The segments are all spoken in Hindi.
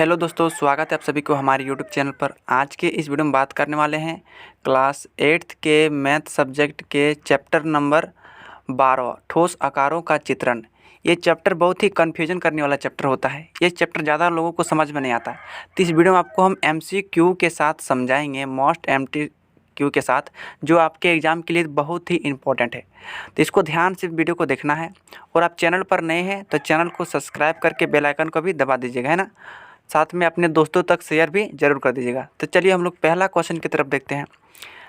हेलो दोस्तों, स्वागत है आप सभी को हमारे यूट्यूब चैनल पर। आज के इस वीडियो में बात करने वाले हैं क्लास 8th के मैथ सब्जेक्ट के चैप्टर नंबर 12 ठोस आकारों का चित्रण। ये चैप्टर बहुत ही कन्फ्यूजन करने वाला चैप्टर होता है। ये चैप्टर ज़्यादा लोगों को समझ में नहीं आता है। तो इस वीडियो में आपको हम MCQ के साथ समझाएंगे, मोस्ट MCQ के साथ, जो आपके एग्ज़ाम के लिए बहुत ही इम्पोर्टेंट है। तो इसको ध्यान से वीडियो को देखना है। और आप चैनल पर नए हैं तो चैनल को सब्सक्राइब करके बेल आइकन को भी दबा दीजिएगा, है ना। साथ में अपने दोस्तों तक शेयर भी ज़रूर कर दीजिएगा। तो चलिए हम लोग पहला क्वेश्चन की तरफ देखते हैं।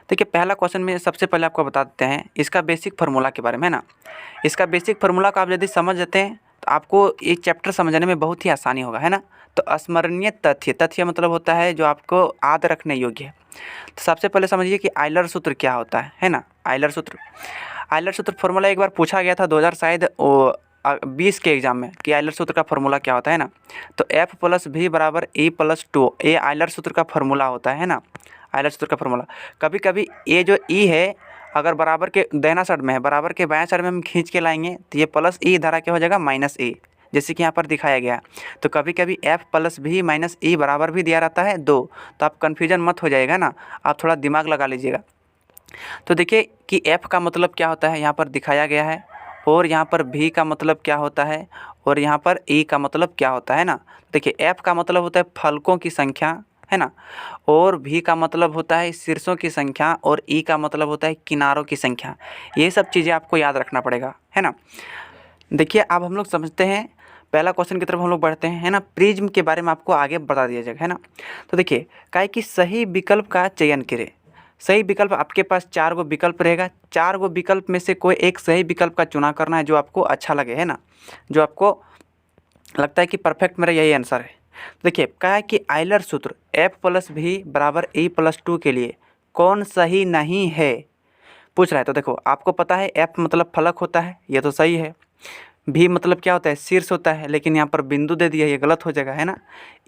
देखिए, पहला क्वेश्चन में सबसे पहले आपको बता देते हैं इसका बेसिक फार्मूला के बारे में, है ना। इसका बेसिक फार्मूला को आप यदि समझ जाते हैं तो आपको ये चैप्टर समझने में बहुत ही आसानी होगा, है ना। तो अस्मरणीय तथ्य, तथ्य मतलब होता है जो आपको याद रखने योग्य है। तो सबसे पहले समझिए कि आइलर सूत्र क्या होता है ना। आइलर सूत्र फार्मूला एक बार पूछा गया था 2000 शायद 20 के एग्जाम में कि आइलर सूत्र का फार्मूला क्या होता है ना। तो F + V = E + 2, ये आइलर सूत्र का फार्मूला होता है ना। आइलर सूत्र का फार्मूला कभी कभी ये जो E है, अगर बराबर के दाहिना साइड में है, बराबर के बाएं साइड में हम खींच के लाएंगे तो ये +E इधर आके हो जाएगा -E, जैसे कि यहाँ पर दिखाया गया है। तो कभी कभी F + V - E बराबर भी दिया रहता है 2। तो आप कन्फ्यूजन मत हो जाएगा ना, आप थोड़ा दिमाग लगा लीजिएगा। तो देखिए कि F का मतलब क्या होता है, यहाँ पर दिखाया गया है। और यहाँ पर V का मतलब क्या होता है, और यहाँ पर E का मतलब क्या होता है ना। देखिए, F का मतलब होता है फलकों की संख्या, है ना। और V का मतलब होता है शीर्षों की संख्या, और E का मतलब होता है किनारों की संख्या। ये सब चीज़ें आपको याद रखना पड़ेगा, है ना। देखिए, अब हम लोग समझते हैं, पहला क्वेश्चन की तरफ हम लोग बढ़ते हैं, है ना। प्रिज्म के बारे में आपको आगे बता दिया जाएगा, है ना। तो देखिए, क्या है कि सही विकल्प का चयन करें। सही विकल्प, आपके पास 4 गो विकल्प रहेगा। 4 गो विकल्प में से कोई एक सही विकल्प का चुनाव करना है जो आपको अच्छा लगे, है ना, जो आपको लगता है कि परफेक्ट मेरा यही आंसर है। देखिए, क्या है कि आइलर सूत्र F + V = E + 2 के लिए कौन सही नहीं है पूछ रहा है। तो देखो, आपको पता है F मतलब फलक होता है, ये तो सही है। V मतलब क्या होता है, शीर्ष होता है, लेकिन यहाँ पर बिंदु दे दिया है, ये गलत हो जाएगा, है ना।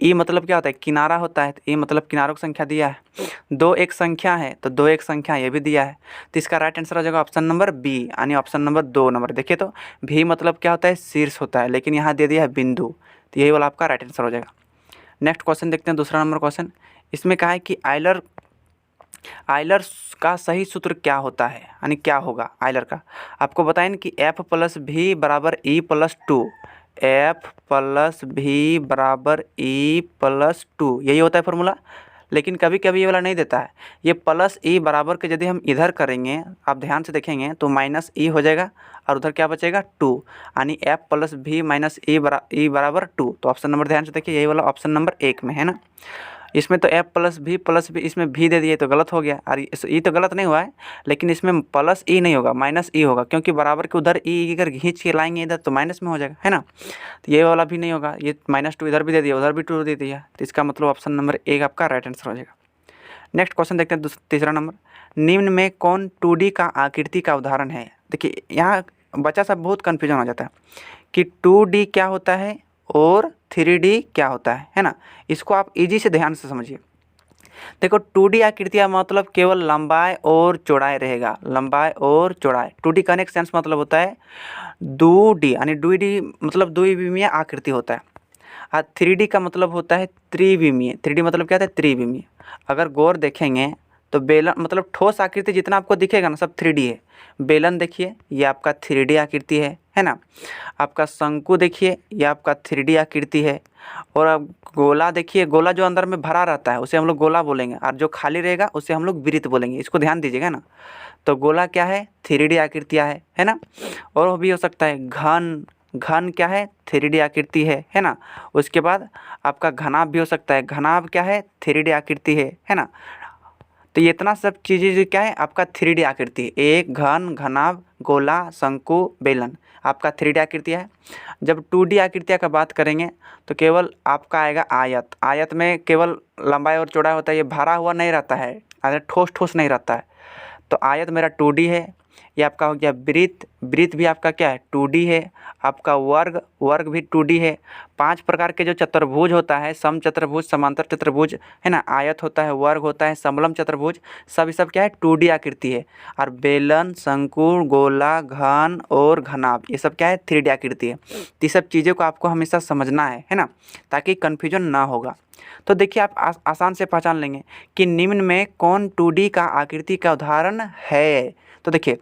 E मतलब क्या होता है, किनारा होता है, तो E मतलब किनारों की संख्या दिया है। 2 एक संख्या है तो 2 एक संख्या ये भी दिया है। तो इसका राइट आंसर हो जाएगा ऑप्शन नंबर B, यानी ऑप्शन नंबर 2 नंबर। देखिए, तो V मतलब क्या होता है, शीर्ष होता है, लेकिन यहाँ दे दिया है बिंदु, तो यही वाला आपका राइट आंसर हो जाएगा। नेक्स्ट क्वेश्चन देखते हैं, दूसरा नंबर क्वेश्चन। इसमें कहा है कि आइलर का सही सूत्र क्या होता है, यानी क्या होगा आइलर का। आपको बताएं कि F + V = E + 2, F + V = E + 2, यही होता है फार्मूला। लेकिन कभी कभी ये वाला नहीं देता है। ये +E बराबर के यदि हम इधर करेंगे, आप ध्यान से देखेंगे तो -E हो जाएगा, और उधर क्या बचेगा 2, यानी F + V - E = 2। तो ऑप्शन नंबर ध्यान से देखिए, यही वाला ऑप्शन नंबर 1 में है ना। इसमें तो F + V, इसमें V दे दिए तो गलत हो गया, और E तो गलत नहीं हुआ है, लेकिन इसमें +E नहीं होगा, -E होगा, क्योंकि बराबर के उधर E अगर खींच के लाएंगे इधर तो माइनस में हो जाएगा, है ना। तो ये वाला भी नहीं होगा, ये -2 इधर भी दे दिया, उधर भी 2 दे दिया, तो इसका मतलब ऑप्शन नंबर 1 आपका राइट आंसर हो जाएगा। नेक्स्ट क्वेश्चन देखते हैं, तीसरा नंबर। निम्न में कौन 2D का आकृति का उदाहरण है। देखिए, यहाँ बच्चा सब बहुत कन्फ्यूजन हो जाता है कि 2D क्या होता है और 3D क्या होता है ना। इसको आप इजी से ध्यान से समझिए। देखो, 2D आकृतियाँ मतलब केवल लंबाई और चौड़ाई रहेगा, लंबाई और चौड़ाई। 2D का नेक्स्ट सेंस मतलब होता है 2D, यानी 2D मतलब द्विविमीय आकृति होता है। और 3D का मतलब होता है त्रिविमीय। 3D मतलब क्या होता है, त्रिविमीय। अगर गौर देखेंगे तो बेलन मतलब ठोस आकृति जितना आपको दिखेगा ना, सब 3D है। बेलन देखिए, ये आपका 3D आकृति है ना। आपका शंकु देखिए, ये आपका 3D आकृति है। और अब गोला देखिए, गोला जो अंदर में भरा रहता है उसे हम लोग गोला बोलेंगे, और जो खाली रहेगा उसे हम लोग वृत्त बोलेंगे। इसको ध्यान दीजिएगा ना। तो गोला क्या है, 3D आकृतियाँ है ना। और वो भी हो सकता है घन, घन क्या है, 3D आकृति है ना। उसके बाद आपका घनाभ भी हो सकता है, घनाभ क्या है, 3D आकृति है ना। तो ये इतना सब चीज़ें जो क्या है आपका 3D आकृति, एक घन, घनाभ, गोला, शंकु, बेलन, आपका 3D आकृति है। जब 2D आकृतियाँ का बात करेंगे तो केवल आपका आएगा आयत। आयत में केवल लंबाई और चौड़ाई होता है, ये भरा हुआ नहीं रहता है, अगर ठोस ठोस नहीं रहता है। तो आयत मेरा 2D है। ये आपका हो गया वृत्त, वृत्त भी आपका क्या है 2D है। आपका वर्ग, वर्ग भी 2D है। 5 प्रकार के जो चतुर्भुज होता है, समचतुर्भुज, समांतर चतुर्भुज है ना, आयत होता है, वर्ग होता है, समलंब चतुर्भुज, सब क्या है 2D आकृति है। और बेलन, शंकु, गोला, घन और घनाभ ये सब क्या है 3D आकृति है। तो ये सब चीज़ों को आपको हमेशा समझना है ना, ताकि कन्फ्यूजन ना होगा। तो देखिए आप आसान से पहचान लेंगे कि निम्न में कौन 2D का आकृति का उदाहरण है। तो देखिए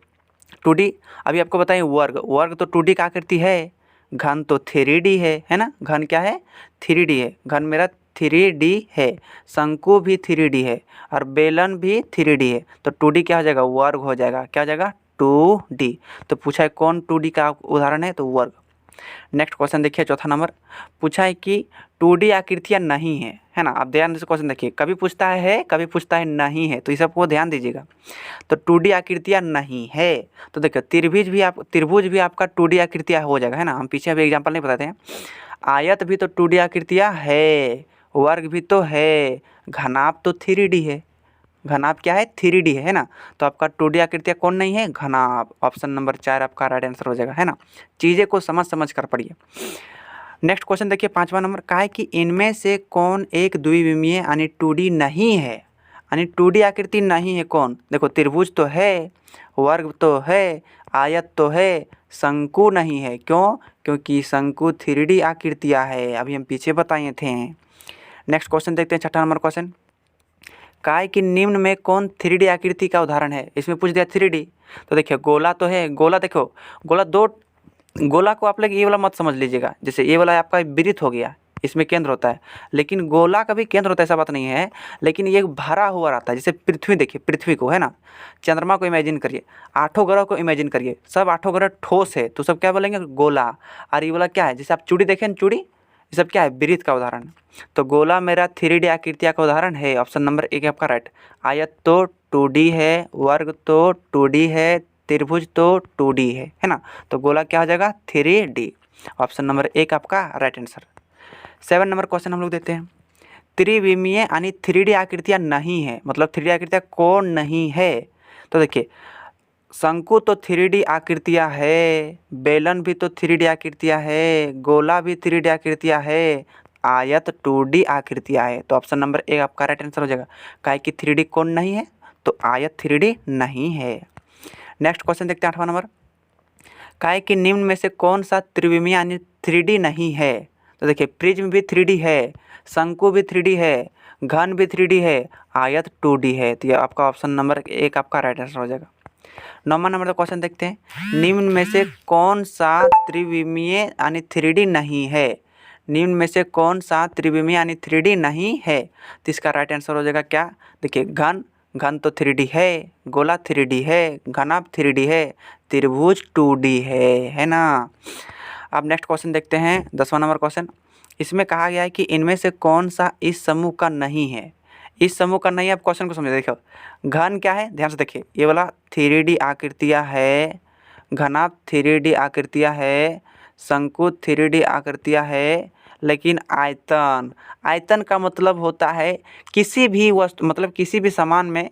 2D अभी आपको बताएं, वर्ग, वर्ग तो 2D का आकृति है। घन तो 3D है ना, घन क्या है 3D है, घन मेरा 3D है। शंकु भी 3D है और बेलन भी 3D है। तो 2D क्या हो जाएगा, वर्ग हो जाएगा। क्या हो जाएगा 2D। तो पूछा है कौन 2D का उदाहरण है, तो वर्ग। नेक्स्ट क्वेश्चन देखिए, चौथा नंबर पूछा है कि 2D आकृतियाँ नहीं है ना। आप ध्यान से क्वेश्चन देखिए, कभी पूछता है कभी पूछता है नहीं है, तो इस सबको ध्यान दीजिएगा। तो 2D आकृतियाँ नहीं है, तो देखिए त्रिभुज भी आपका 2D आकृतियाँ हो जाएगा है ना। हम पीछे अभी एग्जाम्पल नहीं बताते हैं। आयत भी तो 2D आकृतियाँ है, वर्ग भी तो है, घनाभ तो 3D है। घनाभ क्या है 3D है ना। तो आपका 2D आकृतियाँ कौन नहीं है, घनाभ। ऑप्शन नंबर 4 आपका राइट आंसर हो जाएगा है ना। चीज़ें को समझ कर पढ़िए। नेक्स्ट क्वेश्चन देखिए, 5वां नंबर का है कि इनमें से कौन एक द्विविमीय यानी 2D नहीं है, यानी 2D आकृति नहीं है कौन। देखो त्रिभुज तो है, वर्ग तो है, आयत तो है, शंकु नहीं है। क्यों, क्योंकि शंकु 3D आकृतियाँ है, अभी हम पीछे बताए थे। नेक्स्ट क्वेश्चन देखते हैं, 6ठा नंबर क्वेश्चन का है कि निम्न में कौन 3D आकृति का उदाहरण है। इसमें पूछ दिया 3D, तो देखिए गोला तो है। गोला देखो, गोला दो, गोला को आप लोग ये वाला मत समझ लीजिएगा, जैसे ये वाला आपका वृत्त हो गया, इसमें केंद्र होता है, लेकिन गोला का भी केंद्र होता है, ऐसा बात नहीं है। लेकिन ये भरा हुआ रहता है, जैसे पृथ्वी देखिए, पृथ्वी को है ना, चंद्रमा को इमेजिन करिए, 8 ग्रह को इमेजिन करिए, सब 8 ग्रह ठोस है, तो सब क्या बोलेंगे गोला। और ये वाला क्या है, जैसे आप चूड़ी देखें ना, चूड़ी, ये सब क्या है वृत्त का उदाहरण। तो गोला मेरा 3D आकृतियाँ का उदाहरण है। ऑप्शन नंबर 1 आपका राइट। आयत तो 2D है, वर्ग तो 2D है, त्रिभुज तो 2D है ना। तो गोला क्या हो जाएगा 3D। ऑप्शन नंबर 1 आपका राइट आंसर। 7 नंबर क्वेश्चन हम लोग देते हैं। त्रिविमीय यानी 3D आकृतियाँ नहीं है, मतलब 3D आकृतियाँ कौन नहीं है। तो देखिए शंकु तो 3D आकृतियाँ है, बेलन भी तो 3D आकृतियाँ है, गोला भी 3D आकृतियाँ है, आयत 2D आकृतियाँ है। तो ऑप्शन नंबर 1 आपका राइट आंसर हो जाएगा। काहे कि 3D कौन नहीं है, तो आयत 3D नहीं है। नेक्स्ट क्वेश्चन देखते हैं, 8वां नंबर काहे कि निम्न में से कौन सा त्रिविमीय यानी 3D नहीं है। तो देखिए प्रिज्म भी 3D है, शंकु भी 3D है, घन भी 3D है, आयत 2D है। तो ये आपका ऑप्शन नंबर 1 आपका राइट आंसर हो जाएगा। 9वां नंबर का क्वेश्चन देखते हैं। निम्न में से कौन सा त्रिविमीय यानी 3D नहीं है। निम्न में से कौन सा त्रिविमीय यानी 3D नहीं है, तो इसका राइट आंसर हो जाएगा क्या। देखिए घन, घन तो 3D है, गोला 3D है, घनाभ 3D है, त्रिभुज 2D है ना। अब नेक्स्ट क्वेश्चन देखते हैं, 10वां नंबर क्वेश्चन। इसमें कहा गया है कि इनमें से कौन सा इस समूह का नहीं है। इस समूह का नहीं है, आप क्वेश्चन को समझिए। देखो घन क्या है, ध्यान से देखिए, ये वाला 3D आकृतियाँ है, घनाभ 3D आकृतियाँ है, शंकु 3D आकृतियाँ है, लेकिन आयतन, आयतन का मतलब होता है किसी भी वस्तु, मतलब किसी भी सामान में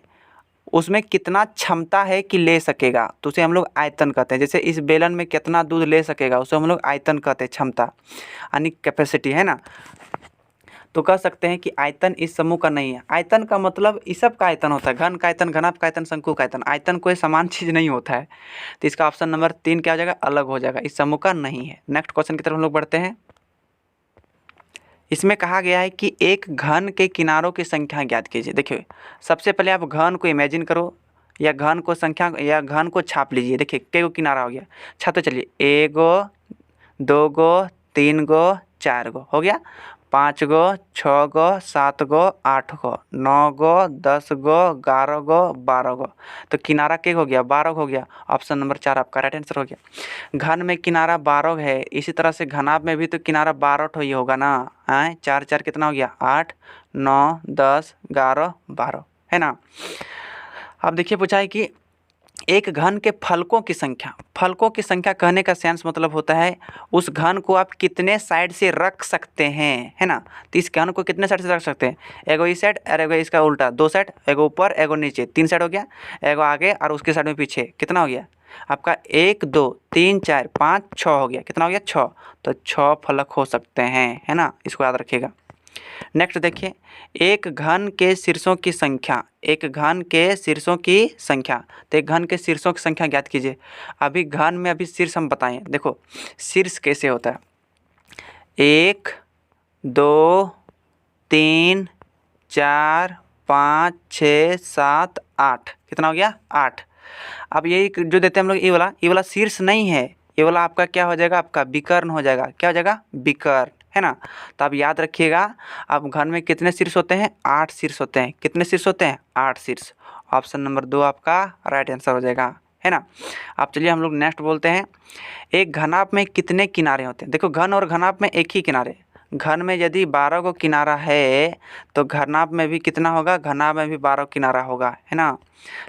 उसमें कितना क्षमता है कि ले सकेगा, तो उसे हम लोग आयतन कहते हैं। जैसे इस बेलन में कितना दूध ले सकेगा, उसे हम लोग आयतन कहते हैं, क्षमता यानी कैपेसिटी है ना। तो कह सकते हैं कि आयतन इस समूह का नहीं है। आयतन का मतलब इस सब का आयतन होता है, घन का आयतन, घनाभ का आयतन, शंकु का आयतन। आयतन कोई समान चीज़ नहीं होता है। तो इसका ऑप्शन नंबर 3 क्या हो जाएगा, अलग हो जाएगा, इस समूह का नहीं है। नेक्स्ट क्वेश्चन की तरफ हम लोग बढ़ते हैं। इसमें कहा गया है कि एक घन के किनारों की संख्या ज्ञात कीजिए। देखिए सबसे पहले आप घन को इमेजिन करो, या घन को संख्या, या घन को छाप लीजिए। देखिए कई गो किनारा हो गया, छापते चलिए, 1 गो, 2 गो, 3 गो, 4 गो हो गया, 5 गो, 6 गो, 7 गो, 8 गो, 9 गो, 10 गो, 11 गो, 12 गो। तो किनारा के हो गया 12 हो गया। ऑप्शन नंबर 4 आपका राइट आंसर हो गया। घन में किनारा 12 है, इसी तरह से घनाभ में भी तो किनारा 12 ही होगा ना। हाँ 4 4 कितना हो गया 8, 9, 10, 11, 12 है ना। अब देखिए पूछा है कि एक घन के फलकों की संख्या, फलकों की संख्या कहने का सेंस मतलब होता है उस घन को आप कितने साइड से रख सकते हैं, है ना। तो इस घन को कितने साइड से रख सकते हैं, एगो इस साइड और एगो इसका उल्टा, 2 साइड, एगो ऊपर एगो नीचे, 3 साइड हो गया, एगो आगे और उसके साइड में पीछे, कितना हो गया आपका 1 2 3 4 5 6 हो गया। कितना हो गया? 6। तो 6 फलक हो सकते हैं, है ना, इसको याद रखिएगा। नेक्स्ट देखिए, एक घन के शीर्षों की संख्या, एक घन के शीर्षों की संख्या। तो एक घन के शीर्षों की संख्या ज्ञात कीजिए। अभी घन में अभी शीर्ष हम बताएं। देखो शीर्ष कैसे होता है, 1 2 3 4 5 6 7 8। कितना हो गया? 8। अब यही जो देते हैं हम लोग, ये वाला शीर्ष नहीं है, ये वाला आपका क्या हो जाएगा? आपका विकर्ण हो जाएगा। क्या हो जाएगा? विकर्ण, है ना। तो आप याद रखिएगा, अब घन में कितने शीर्ष होते हैं? 8 शीर्ष होते हैं। कितने शीर्ष होते हैं? 8 शीर्ष। ऑप्शन नंबर 2 आपका राइट आंसर हो जाएगा, है ना। अब चलिए हम लोग नेक्स्ट बोलते हैं, एक घनाभ में कितने किनारे होते हैं? देखो घन और घनाभ में एक ही किनारे। घन में यदि 12 को किनारा है तो घनाभ में भी कितना होगा? घनाभ में भी 12 किनारा होगा, है ना।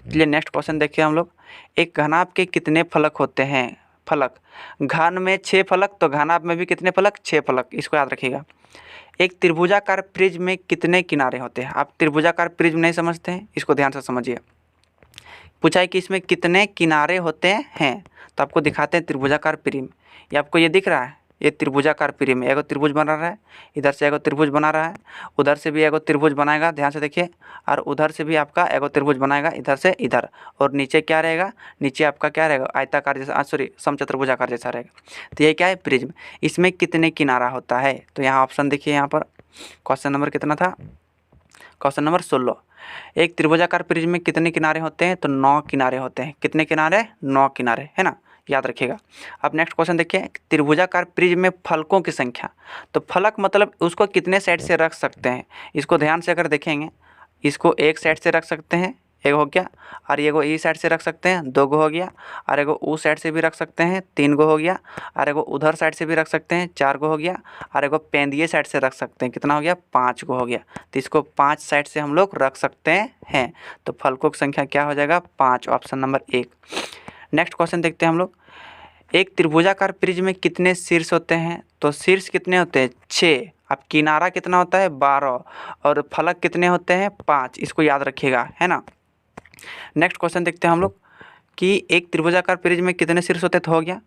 चलिए नेक्स्ट क्वेश्चन देखिए हम लोग, एक घनाभ के कितने फलक होते हैं? फलक, घन में 6 फलक तो घनाभ में भी कितने फलक? 6 फलक। इसको याद रखिएगा। एक त्रिभुजाकार प्रिज्म में कितने किनारे होते हैं? आप त्रिभुजाकार प्रिज्म नहीं समझते हैं, इसको ध्यान से समझिए। पूछा है कि इसमें कितने किनारे होते हैं, तो आपको दिखाते हैं त्रिभुजाकार प्रिज्म। ये आपको ये दिख रहा है, ये त्रिभुजाकार प्रिज्म है। एगो त्रिभुज बना रहा है, इधर से एगो त्रिभुज बना रहा है, उधर से भी एगो त्रिभुज बनाएगा, ध्यान से देखिए, और उधर से भी आपका एगो त्रिभुज बनाएगा, इधर से इधर। और नीचे क्या रहेगा? नीचे आपका क्या रहेगा? आयताकार जैसा, सॉरी समचतुर्भुजाकार जैसा रहेगा। तो ये क्या है? प्रिज्म। इसमें कितने किनारा होता है? तो यहाँ ऑप्शन देखिए, यहाँ पर क्वेश्चन नंबर कितना था? Question number 16। एक त्रिभुजाकार प्रिज्म में कितने किनारे होते हैं? तो 9 किनारे होते हैं। कितने किनारे? 9 किनारे, है ना, याद रखिएगा। अब नेक्स्ट क्वेश्चन देखिए, त्रिभुजाकार प्रिज्म में फलकों की संख्या। तो फलक मतलब उसको कितने साइड से रख सकते हैं? इसको ध्यान से अगर देखेंगे, इसको एक साइड से रख सकते हैं, एक हो गया, और ये गो ई साइड से रख सकते हैं, 2 गो हो गया, और एगो उस साइड से भी रख सकते हैं, 3 गो हो गया, और एगो उधर साइड से भी रख सकते हैं, 4 गो हो गया, और एगो पेंदिए साइड से रख सकते हैं। कितना हो गया? 5 गो हो गया। तो इसको 5 साइड से हम लोग रख सकते हैं। तो फलकों की संख्या क्या हो जाएगा? 5, ऑप्शन नंबर 1। नेक्स्ट क्वेश्चन देखते हैं हम लोग, एक त्रिभुजाकार प्रिज्म में कितने शीर्ष होते हैं? तो शीर्ष कितने होते हैं? 6। अब किनारा कितना होता है? 12। और फलक कितने होते हैं? 5। इसको याद रखिएगा, है ना। नेक्स्ट क्वेश्चन देखते हैं हम लोग कि एक त्रिभुजाकार प्रिज्म में कितने शीर्ष होते हैं? तो हो गया।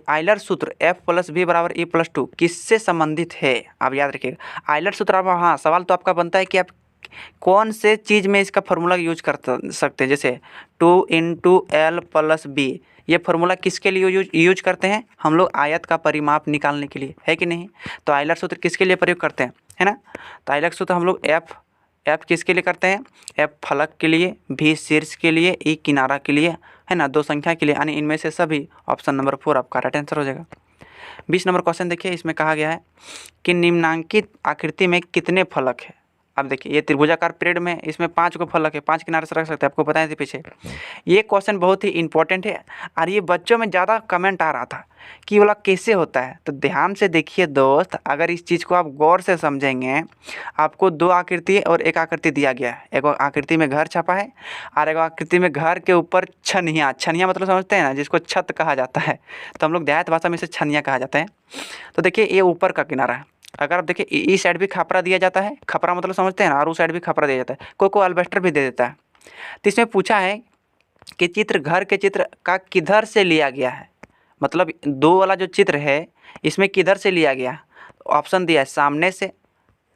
आइलर सूत्र F + B = E + 2 किससे संबंधित है? आप याद रखिएगा आइलर सूत्र। अब हाँ, सवाल तो आपका बनता है कि आप कौन से चीज़ में इसका फॉर्मूला यूज कर सकते हैं। जैसे 2 × L + B, ये फार्मूला किसके लिए यूज करते हैं? हम लोग आयत का परिमाप निकालने के लिए, है कि नहीं। तो आइलर सूत्र किसके लिए प्रयोग करते हैं, है ना। तो आइलर सूत्र हम लोग F किसके लिए करते हैं? F फलक के लिए, B शीर्ष के लिए, E किनारा के लिए, है ना, 2 संख्या के लिए, यानी इनमें से सभी। ऑप्शन नंबर 4 आपका राइट आंसर हो जाएगा। 20 नंबर क्वेश्चन देखिए, इसमें कहा गया है कि निम्नांकित आकृति में कितने फलक है? अब देखिए, ये त्रिभुजाकार प्रिज्म में, इसमें 5 को फलक है, 5 किनारे से रख सकते हैं, आपको बताए थे पीछे। ये क्वेश्चन बहुत ही इंपॉर्टेंट है, और ये बच्चों में ज़्यादा कमेंट आ रहा था कि वाला कैसे होता है। तो ध्यान से देखिए दोस्त, अगर इस चीज़ को आप गौर से समझेंगे, आपको 2 आकृति और 1 आकृति दिया गया है। एक आकृति में घर छपा है, और एक आकृति में घर के ऊपर छनिया। छनिया मतलब समझते हैं ना, जिसको छत कहा जाता है। तो हम लोग देहात भाषा में इसे छनिया कहा जाता है। तो देखिए, ये ऊपर का किनारा है। अगर आप देखिए, इस साइड भी खपरा दिया जाता है, खपरा मतलब समझते हैं ना, और उस साइड भी खपरा दिया जाता है, कोई अल्बेस्टर भी दे देता है। तो इसमें पूछा है कि चित्र घर के चित्र का किधर से लिया गया है? मतलब 2 वाला जो चित्र है, इसमें किधर से लिया गया? ऑप्शन दिया है सामने से।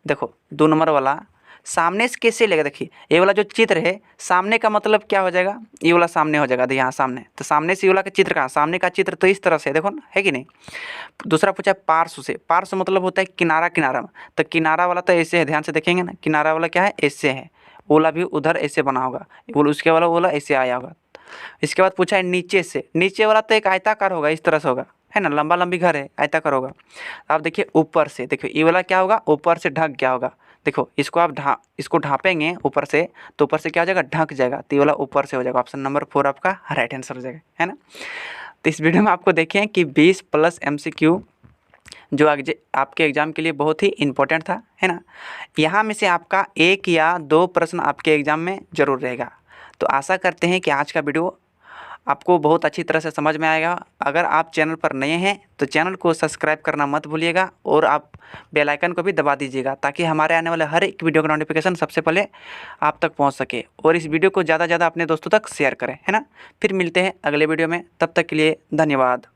देखो 2 नंबर वाला सामने से कैसे लेगा? देखिए, ये वाला जो चित्र है, सामने का मतलब क्या हो जाएगा? ये वाला सामने हो जाएगा, यहाँ सामने। तो सामने से ये वाला का चित्र कहाँ? सामने का चित्र तो इस तरह से, देखो ना, है कि नहीं। दूसरा पूछा पार्श्व से। पार्श्व मतलब होता है किनारा, किनारा। तो किनारा वाला तो ऐसे है, ध्यान से देखेंगे ना, किनारा वाला क्या है? ऐसे है। ओला भी उधर ऐसे बना होगा, उसके वाला ओला ऐसे आया होगा। इसके बाद पूछा है नीचे से। नीचे वाला तो एक आयताकार होगा, इस तरह से होगा, है ना, लंबा लंबी घर है, आयताकार होगा। अब देखिए ऊपर से, देखिए ये वाला क्या होगा? ऊपर से ढक गया होगा। देखो इसको आप इसको ढांपेंगे ऊपर से, तो ऊपर से क्या हो जाएगा? ढक जाएगा। तो ये वाला ऊपर से हो जाएगा। ऑप्शन नंबर 4 आपका राइट आंसर हो जाएगा, है ना। तो इस वीडियो में आपको देखें कि 20+ MCQ जो आपके एग्ज़ाम के लिए बहुत ही इम्पोर्टेंट था, है ना। यहाँ में से आपका 1 या 2 प्रश्न आपके एग्ज़ाम में ज़रूर रहेगा। तो आशा करते हैं कि आज का वीडियो आपको बहुत अच्छी तरह से समझ में आएगा। अगर आप चैनल पर नए हैं तो चैनल को सब्सक्राइब करना मत भूलिएगा और आप बेल आइकन को भी दबा दीजिएगा, ताकि हमारे आने वाले हर एक वीडियो का नोटिफिकेशन सबसे पहले आप तक पहुंच सके। और इस वीडियो को ज़्यादा से ज़्यादा अपने दोस्तों तक शेयर करें, है ना। फिर मिलते हैं अगले वीडियो में, तब तक के लिए धन्यवाद।